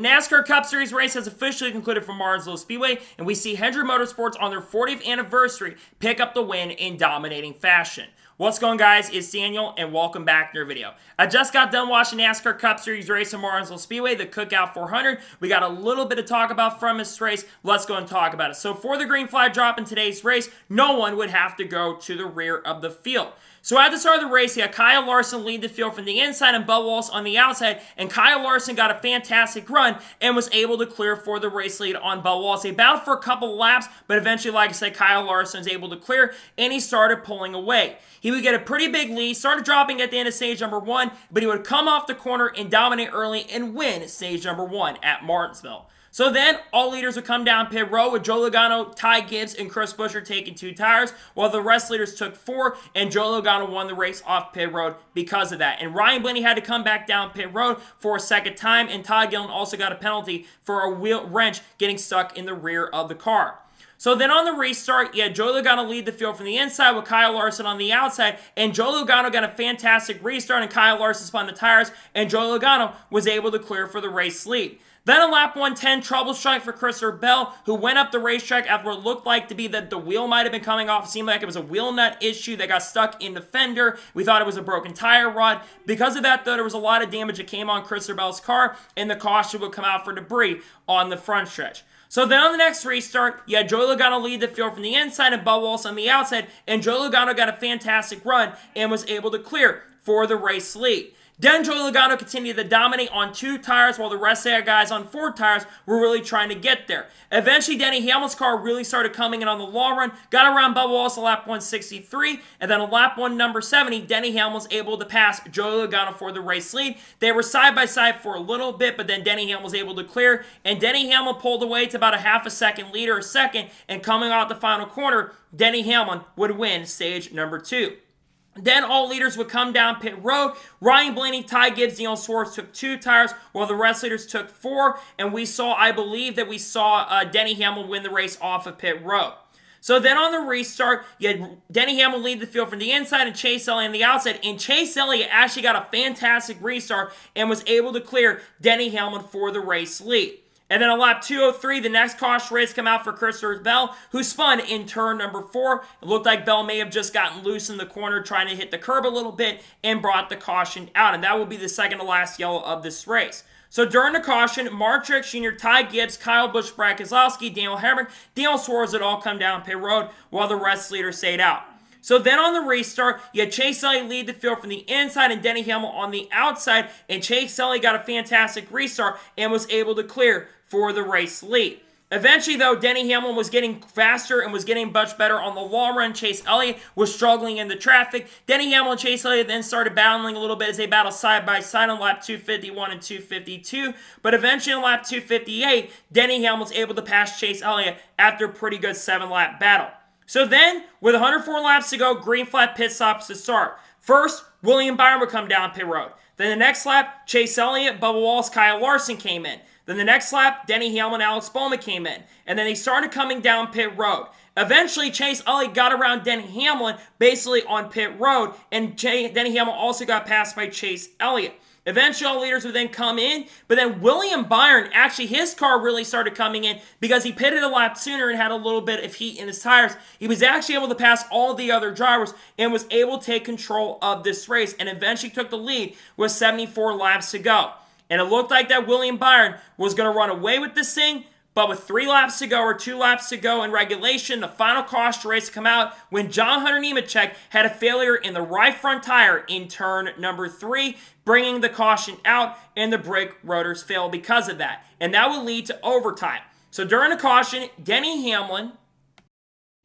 NASCAR Cup Series race has officially concluded for Martinsville Speedway, and we see Hendrick Motorsports on their 40th anniversary pick up the win in dominating fashion. What's going on, guys? It's Daniel, and welcome back to our video. I just got done watching NASCAR Cup Series race in Martinsville Speedway, the Cookout 400. We got a little bit to talk about from this race. Let's go and talk about it. So for the green flag drop in today's race, no one would have to go to the rear of the field. So at the start of the race, you had Kyle Larson lead the field from the inside and Bubba Wallace on the outside, and Kyle Larson got a fantastic run and was able to clear for the race lead on Bubba Wallace. They battled for a couple of laps, but eventually, like I said, Kyle Larson was able to clear, and he started pulling away. He would get a pretty big lead, started dropping at the end of stage number 1, but he would come off the corner and dominate early and win stage number 1 at Martinsville. So then, all leaders would come down pit road with Joe Logano, Ty Gibbs, and Chris Buescher taking 2 tires, while the rest leaders took 4, and Joe Logano won the race off pit road because of that. And Ryan Blaney had to come back down pit road for a second time, and Todd Gillen also got a penalty for a wheel wrench getting stuck in the rear of the car. So then on the restart, you had Joe Logano lead the field from the inside with Kyle Larson on the outside, and Joe Logano got a fantastic restart, and Kyle Larson spun the tires, and Joe Logano was able to clear for the race lead. Then on lap 110, troubleshooting for Christopher Bell, who went up the racetrack after what looked like to be that the wheel might have been coming off. It seemed like it was a wheel nut issue that got stuck in the fender. We thought it was a broken tire rod. Because of that, though, there was a lot of damage that came on Christopher Bell's car, and the caution would come out for debris on the front stretch. So then on the next restart, you had Joe Logano lead the field from the inside and Bubba Wallace on the outside, and Joe Logano got a fantastic run and was able to clear for the race lead. Then Joe Logano continued to dominate on 2 tires while the rest of the guys on 4 tires were really trying to get there. Eventually, Denny Hamlin's car really started coming in on the long run, got around Bubba Wallace on lap 163, and then on lap 1, number 70, Denny Hamlin was able to pass Joe Logano for the race lead. They were side by side for a little bit, but then Denny Hamlin was able to clear, and Denny Hamlin pulled away to about a half a second lead or a second, and coming out the final corner, Denny Hamlin would win stage number 2. Then all leaders would come down pit road. Ryan Blaney, Ty Gibbs, Neil Swartz took 2 tires, while the rest leaders took 4. And I believe that we saw Denny Hamlin win the race off of pit road. So then on the restart, you had Denny Hamlin lead the field from the inside and Chase Elliott on the outside. And Chase Elliott actually got a fantastic restart and was able to clear Denny Hamlin for the race lead. And then on lap 203, the next caution race come out for Christopher Bell, who spun in turn number 4. It looked like Bell may have just gotten loose in the corner trying to hit the curb a little bit and brought the caution out. And that will be the second to last yellow of this race. So during the caution, Mark Truex Jr., Ty Gibbs, Kyle Busch, Brad Keselowski, Daniel Hemrick, Daniel Suarez would all come down pit road while the rest leaders stayed out. So then on the restart, you had Chase Elliott lead the field from the inside and Denny Hamlin on the outside, and Chase Elliott got a fantastic restart and was able to clear for the race lead. Eventually, though, Denny Hamlin was getting faster and was getting much better on the long run. Chase Elliott was struggling in the traffic. Denny Hamlin and Chase Elliott then started battling a little bit as they battled side by side on lap 251 and 252. But eventually on lap 258, Denny Hamlin was able to pass Chase Elliott after a pretty good 7-lap battle. So then, with 104 laps to go, green flag pit stops to start. First, William Byron would come down pit road. Then the next lap, Chase Elliott, Bubba Wallace, Kyle Larson came in. Then the next lap, Denny Hamlin, Alex Bowman came in. And then they started coming down pit road. Eventually, Chase Elliott got around Denny Hamlin basically on pit road, and Denny Hamlin also got passed by Chase Elliott. Eventually, all leaders would then come in, but then William Byron, actually his car really started coming in because he pitted a lap sooner and had a little bit of heat in his tires. He was actually able to pass all the other drivers and was able to take control of this race and eventually took the lead with 74 laps to go. And it looked like that William Byron was going to run away with this thing, but with 3 laps to go or 2 laps to go in regulation, the final caution race come out when John Hunter Nemechek had a failure in the right front tire in turn number 3, bringing the caution out, and the brake rotors failed because of that. And that would lead to overtime. So during the caution, Denny Hamlin,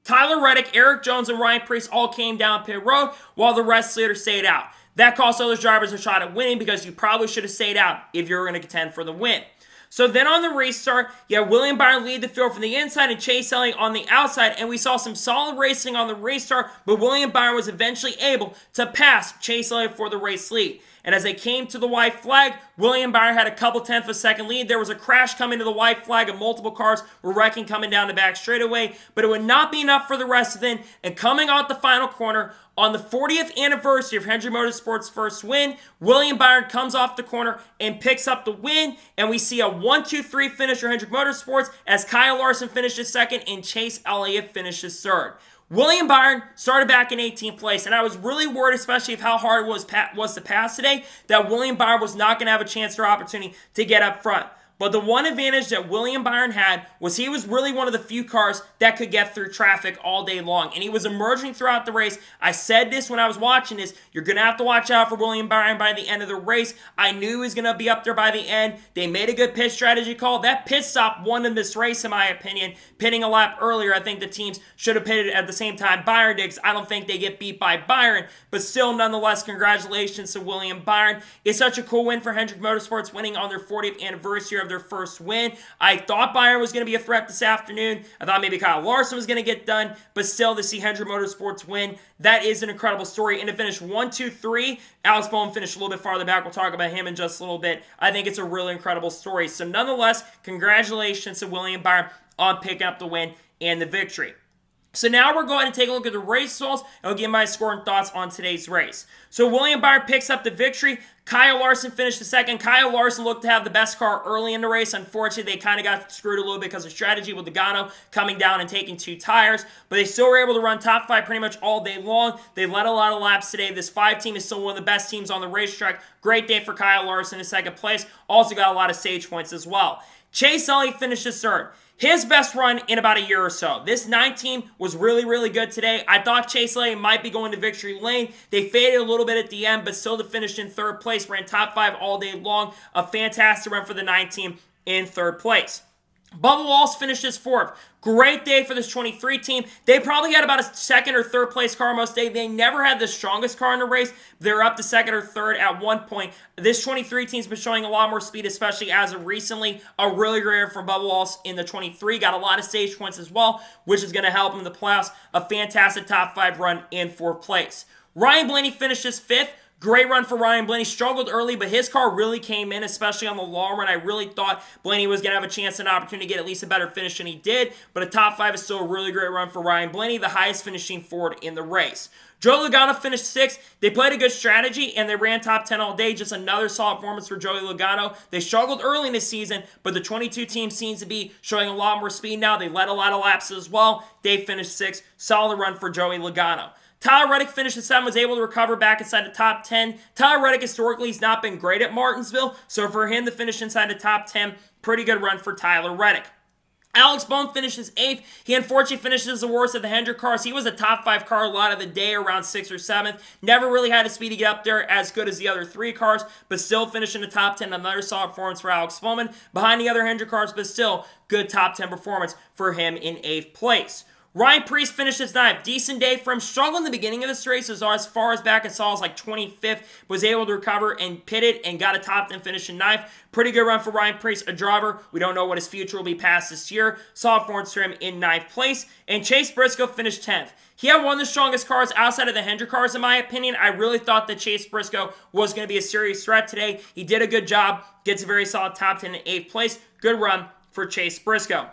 Tyler Reddick, Eric Jones, and Ryan Preece all came down pit road while the rest leaders stayed out. That cost those drivers a shot at winning because you probably should have stayed out if you were going to contend for the win. So then on the restart, you had William Byron lead the field from the inside and Chase Elliott on the outside, and we saw some solid racing on the restart, but William Byron was eventually able to pass Chase Elliott for the race lead. And as they came to the white flag, William Byron had a couple tenths of a second lead. There was a crash coming to the white flag, and multiple cars were wrecking coming down the back straightaway, but it would not be enough for the rest of them. And coming out the final corner, on the 40th anniversary of Hendrick Motorsports' first win, William Byron comes off the corner and picks up the win, and we see a 1-2-3 finish for Hendrick Motorsports as Kyle Larson finishes second and Chase Elliott finishes third. William Byron started back in 18th place, and I was really worried, especially of how hard it was to pass today, that William Byron was not going to have a chance or opportunity to get up front. But the one advantage that William Byron had was he was really one of the few cars that could get through traffic all day long. And he was emerging throughout the race. I said this when I was watching this. You're going to have to watch out for William Byron by the end of the race. I knew he was going to be up there by the end. They made a good pit strategy call. That pit stop won in this race, in my opinion. Pitting a lap earlier, I think the teams should have pitted at the same time Byron did, because I don't think they get beat by Byron. But still, nonetheless, congratulations to William Byron. It's such a cool win for Hendrick Motorsports, winning on their 40th anniversary of their first win. I thought Byron was going to be a threat this afternoon. I thought maybe Kyle Larson was going to get done, but still to see Hendrick Motorsports win, that is an incredible story. And to finish 1-2-3, Alex Bowman finished a little bit farther back. We'll talk about him in just a little bit. I think it's a really incredible story. So nonetheless, congratulations to William Byron on picking up the win and the victory. So now we're going to take a look at the race results, and I'll give my score and thoughts on today's race. So William Byron picks up the victory. Kyle Larson finished the second. Kyle Larson looked to have the best car early in the race. Unfortunately, they kind of got screwed a little bit because of strategy with Logano coming down and taking 2 tires. But they still were able to run top 5 pretty much all day long. They led a lot of laps today. This 5 team is still one of the best teams on the racetrack. Great day for Kyle Larson in second place. Also got a lot of stage points as well. Chase Elliott finishes third. His best run in about a year or so. This 9 team was really, really good today. I thought Chase Elliott might be going to victory lane. They faded a little bit at the end, but still to finish in third place. Ran top 5 all day long. A fantastic run for the 9 team in third place. Bubba Wallace finishes fourth. Great day for this 23 team. They probably had about a second or third place car most day. They never had the strongest car in the race. They're up to second or third at one point. This 23 team's been showing a lot more speed, especially as of recently. A really great year for Bubba Wallace in the 23. Got a lot of stage points as well, which is going to help him in the playoffs. A fantastic top 5 run in fourth place. Ryan Blaney finishes fifth. Great run for Ryan Blaney. Struggled early, but his car really came in, especially on the long run. I really thought Blaney was going to have a chance and an opportunity to get at least a better finish than he did, but a top 5 is still a really great run for Ryan Blaney, the highest finishing Ford in the race. Joey Logano finished 6th. They played a good strategy, and they ran top 10 all day. Just another solid performance for Joey Logano. They struggled early in the season, but the 22 team seems to be showing a lot more speed now. They led a lot of laps as well. They finished 6th. Solid run for Joey Logano. Tyler Reddick finished at 7, was able to recover back inside the top 10. Tyler Reddick historically has not been great at Martinsville, so for him to finish inside the top 10, pretty good run for Tyler Reddick. Alex Bowman finishes 8th. He unfortunately finishes the worst of the Hendrick cars. He was a top 5 car a lot of the day, around 6th or 7th. Never really had the speed to get up there as good as the other 3 cars, but still finishing the top 10. Another solid performance for Alex Bowman. Behind the other Hendrick cars, but still good top 10 performance for him in 8th place. Ryan Preece finishes 9th. Decent day for him. Struggled in the beginning of this race as far as back as saw as like 25th. Was able to recover and pitted and got a top 10 finish in 9th. Pretty good run for Ryan Preece, a driver. We don't know what his future will be past this year. Solid performance for him in 9th place. And Chase Briscoe finished 10th. He had one of the strongest cars outside of the Hendrick cars, in my opinion. I really thought that Chase Briscoe was going to be a serious threat today. He did a good job. Gets a very solid top 10 in 8th place. Good run for Chase Briscoe.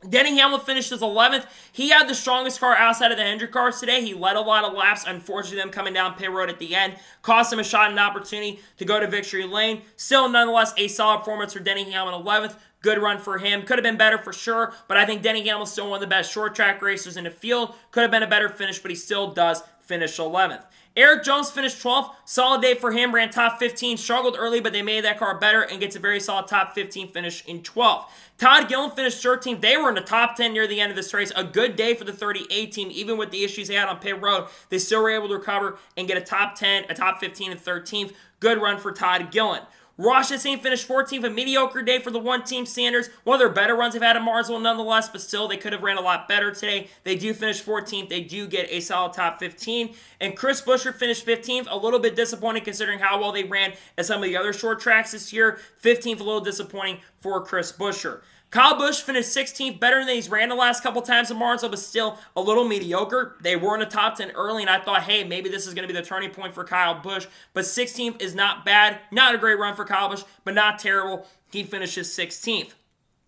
Denny Hamlin finishes 11th. He had the strongest car outside of the Hendrick cars today. He led a lot of laps. Unfortunately, them coming down pit road at the end cost him a shot and an opportunity to go to victory lane. Still, nonetheless, a solid performance for Denny Hamlin 11th. Good run for him. Could have been better for sure, but I think Denny Hamlin's still one of the best short track racers in the field. Could have been a better finish, but he still does finish 11th. Eric Jones finished 12th. Solid day for him. Ran top 15. Struggled early, but they made that car better and gets a very solid top 15 finish in 12th. Todd Gillen finished 13th. They were in the top 10 near the end of this race. A good day for the 38 team. Even with the issues they had on pit road, they still were able to recover and get a top 10, a top 15, and 13th. Good run for Todd Gillen. Ross Chastain finished 14th, a mediocre day for the one-team standards. One of their better runs they've had at Martinsville nonetheless, but still, they could have ran a lot better today. They do finish 14th. They do get a solid top 15. And Chris Buescher finished 15th, a little bit disappointing considering how well they ran at some of the other short tracks this year. 15th, a little disappointing for Chris Buescher. Kyle Busch finished 16th, better than he's ran the last couple times at Martinsville, but still a little mediocre. They were in the top 10 early, and I thought, hey, maybe this is going to be the turning point for Kyle Busch. But 16th is not bad. Not a great run for Kyle Busch, but not terrible. He finishes 16th.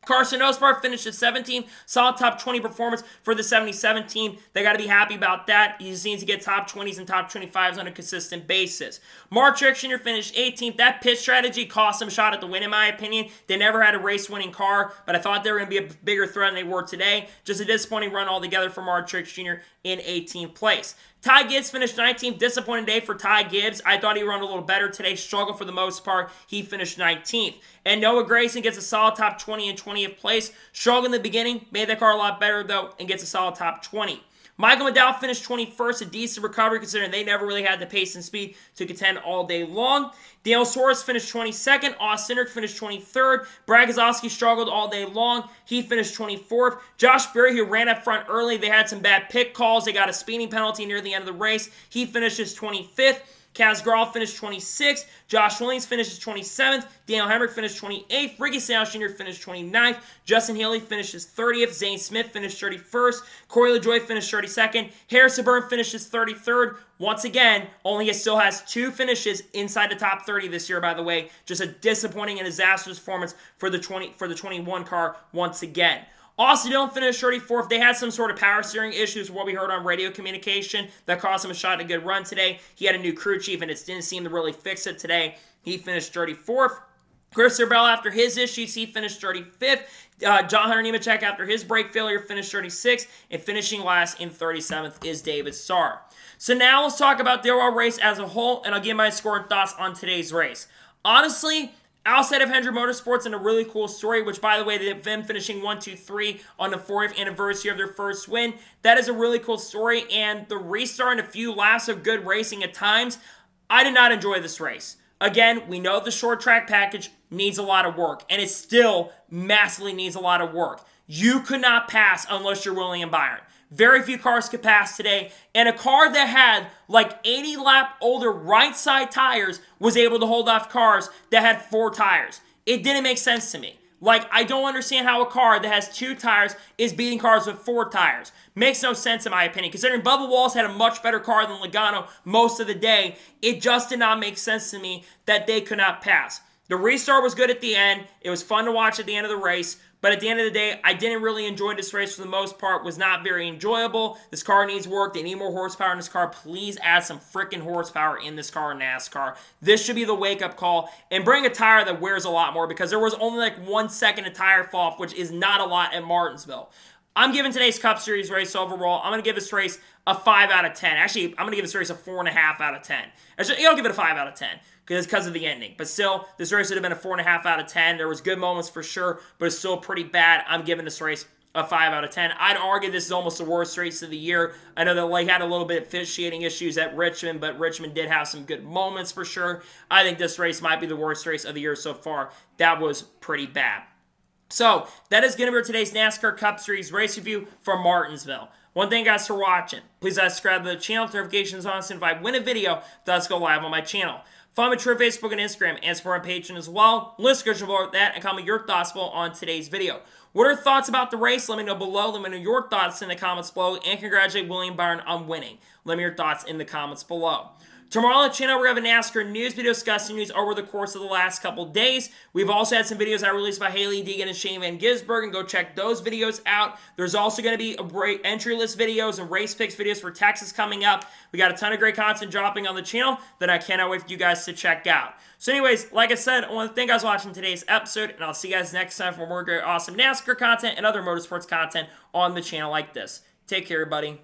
Carson Osbar finished at 17th. Solid top 20 performance for the 77 team. They got to be happy about that. He just needs to get top 20s and top 25s on a consistent basis. Mark Truex Jr. finished 18th. That pit strategy cost him a shot at the win, in my opinion. They never had a race-winning car, but I thought they were going to be a bigger threat than they were today. Just a disappointing run altogether for Mark Truex Jr. in 18th place. Ty Gibbs finished 19th. Disappointing day for Ty Gibbs. I thought he ran a little better today. Struggled for the most part. He finished 19th. And Noah Gragson gets a solid top 20 in 20th place. Struggled in the beginning. Made that car a lot better, though, and gets a solid top 20. Michael McDowell finished 21st, a decent recovery considering they never really had the pace and speed to contend all day long. Daniel Suarez finished 22nd. Austin Cindric finished 23rd. Brad Keselowski struggled all day long. He finished 24th. Josh Berry, who ran up front early, they had some bad pit calls. They got a speeding penalty near the end of the race. He finishes 25th. Kaz Grall finished 26th. Josh Williams finishes 27th. Daniel Hemrick finished 28th. Ricky Stenhouse Jr. finished 29th. Justin Haley finishes 30th. Zane Smith finished 31st. Corey LaJoie finished 32nd. Harrison Burton finishes 33rd. Once again, only still has 2 finishes inside the top 30 this year, by the way. Just a disappointing and disastrous performance for the 21 car once again. Austin Dillon finished 34th. They had some sort of power steering issues, what we heard on radio communication, that cost him a shot at a good run today. He had a new crew chief, and it didn't seem to really fix it today. He finished 34th. Christopher Bell, after his issues, he finished 35th. John Hunter Nemechek, after his brake failure, finished 36th. And finishing last in 37th is David Starr. So now let's talk about the overall race as a whole, and I'll give my score and thoughts on today's race. Honestly, outside of Hendrick Motorsports and a really cool story, which, by the way, them finishing 1, 2, 3 on the 40th anniversary of their first win, that is a really cool story, and the restart and a few laps of good racing at times, I did not enjoy this race. Again, we know the short track package needs a lot of work, and it still massively needs a lot of work. You could not pass unless you're William Byron. Very few cars could pass today, and a car that had like 80 lap older right side tires was able to hold off cars that had 4 tires. It didn't make sense to me. Like, I don't understand how a car that has 2 tires is beating cars with 4 tires. Makes no sense in my opinion. Considering Bubba Wallace had a much better car than Logano most of the day, it just did not make sense to me that they could not pass. The restart was good at the end. It was fun to watch at the end of the race. But at the end of the day, I didn't really enjoy this race for the most part. Was not very enjoyable. This car needs work. They need more horsepower in this car. Please add some freaking horsepower in this car in NASCAR. This should be the wake-up call. And bring a tire that wears a lot more, because there was only like 1 second of tire fall off, which is not a lot at Martinsville. I'm giving today's Cup Series race overall, I'm going to give this race a 5 out of 10. Actually, I'm going to give this race a 4.5 out of 10. Actually, I'll give it a 5 out of 10. Because of the ending. But still, this race would have been a 4.5 out of 10. There was good moments for sure, but it's still pretty bad. I'm giving this race a 5 out of 10. I'd argue this is almost the worst race of the year. I know that Lake had a little bit of officiating issues at Richmond, but Richmond did have some good moments for sure. I think this race might be the worst race of the year so far. That was pretty bad. So, that is going to be today's NASCAR Cup Series race review from Martinsville. One thing, guys, for watching. Please subscribe to the channel. Notifications on, so if I win a video, let's go live on my channel. Follow me on Twitter, Facebook, and Instagram, and support my Patreon as well. List description below that, and comment your thoughts below on today's video. What are your thoughts about the race? Let me know below. Let me know your thoughts in the comments below, and congratulate William Byron on winning. Let me know your thoughts in the comments below. Tomorrow on the channel, we're going to have a NASCAR news video discussing news over the course of the last couple days. We've also had some videos I released by Haley Deegan and Shane Van Gisbergen, and go check those videos out. There's also going to be entry list videos and race picks videos for Texas coming up. We got a ton of great content dropping on the channel that I cannot wait for you guys to check out. So anyways, like I said, I want to thank you guys for watching today's episode, and I'll see you guys next time for more great, awesome NASCAR content and other motorsports content on the channel like this. Take care, everybody.